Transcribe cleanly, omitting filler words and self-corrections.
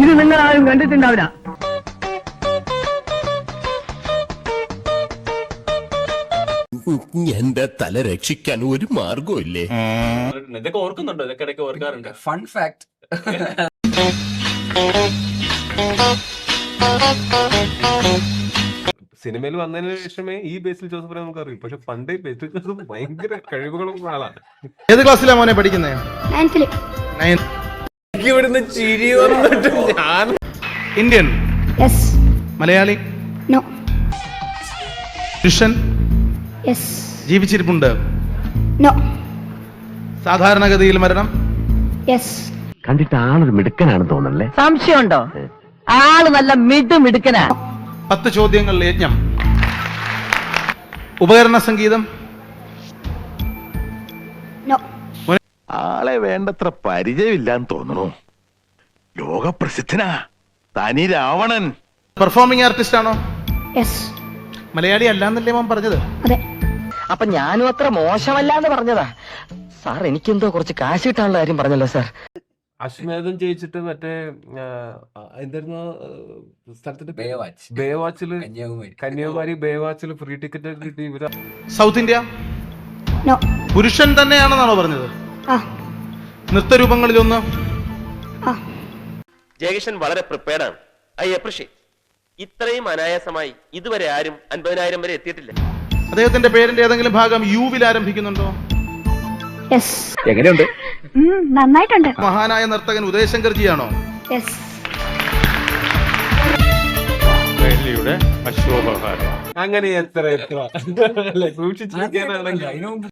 ഇത് നിങ്ങൾ ആരും കണ്ടിട്ടുണ്ടാവില്ല. എന്റെ തല രക്ഷിക്കാൻ ഒരു മാർഗവും ഇല്ലേ? ഇതൊക്കെ ഓർക്കുന്നുണ്ടോ? ഇതൊക്കെ ഇടയ്ക്ക് ഓർക്കാറുണ്ട്. Fun fact. സിനിമയിൽ വന്നതിന് ശേഷമേ ഈ ബേസിൽ ജോസഫിനെ നമുക്ക് അറിയും. പക്ഷെ പണ്ടേ ബേസിൽ ജോസഫ് ഭയങ്കര കഴിവുകളുള്ള ആളാണ്. ഏത് ക്ലാസ്സിലാ മോനെ പഠിക്കുന്നത്? ഇവിടുന്ന് ചിരി വന്നിട്ട് ഞാൻ ഇന്ത്യൻ, മലയാളി, പുരുഷൻ, ജീവിച്ചിരിപ്പുണ്ട്, സാധാരണഗതിയിൽ മരണം. കണ്ടിട്ട് ആളൊരു മിടുക്കനാണെന്ന് തോന്നല്ലേ? സംശയമുണ്ടോ? ആള് നല്ല മിടുക്കനാ. 10 ചോദ്യങ്ങൾ യജ്ഞം. ഉപകരണ സംഗീതം. ആളെ വേണ്ടത്ര പരിചയമില്ലാന്ന് തോന്നുന്നു. ലോകപ്രസിദ്ധനാ തനി രാവണൻ. പെർഫോമിംഗ് ആർട്ടിസ്റ്റ് ആണോ? മലയാളി അല്ലാന്നല്ലേ മോൻ പറഞ്ഞത്? അപ്പൊ ഞാനും അത്ര മോശമല്ലാന്ന് പറഞ്ഞതാ സാർ. എനിക്കെന്തോ കുറച്ച് കാശ് കിട്ടാനുള്ള കാര്യം പറഞ്ഞല്ലോ സാർ. അശ്വമേധം ജയിച്ചിട്ട് മറ്റേ എന്തായിരുന്നു സ്ഥലത്തിന്റെ ബേവാച്ചില്, കന്യാകുമാരി ബേവാച്ചില് ഫ്രീ ടിക്കറ്റ് കിട്ടി. ഇവര് സൗത്ത് ഇന്ത്യ. പുരുഷൻ തന്നെയാണെന്നാണോ പറഞ്ഞത്? നൃത്തരൂപങ്ങളിലൊന്ന്. ജയകിഷൻ വളരെ പ്രിപ്പയർഡ് ആണ്. I appreciate. ഇത്രയും അനായാസമായി ഇതുവരെ ആരും 50,000 വരെ എത്തിയിട്ടില്ല. അദ്ദേഹത്തിന്റെ പേരിന്റെ ഏതെങ്കിലും ഭാഗം യുവിൽ ആരംഭിക്കുന്നുണ്ടോ? എങ്ങനെയുണ്ട്? നന്നായിട്ടുണ്ട്. മഹാനായ നർത്തകൻ ഉദയശങ്കർജിയാണോ? അങ്ങനെ എത്ര സൂക്ഷിച്ചിരിക്കാനാണെങ്കിൽ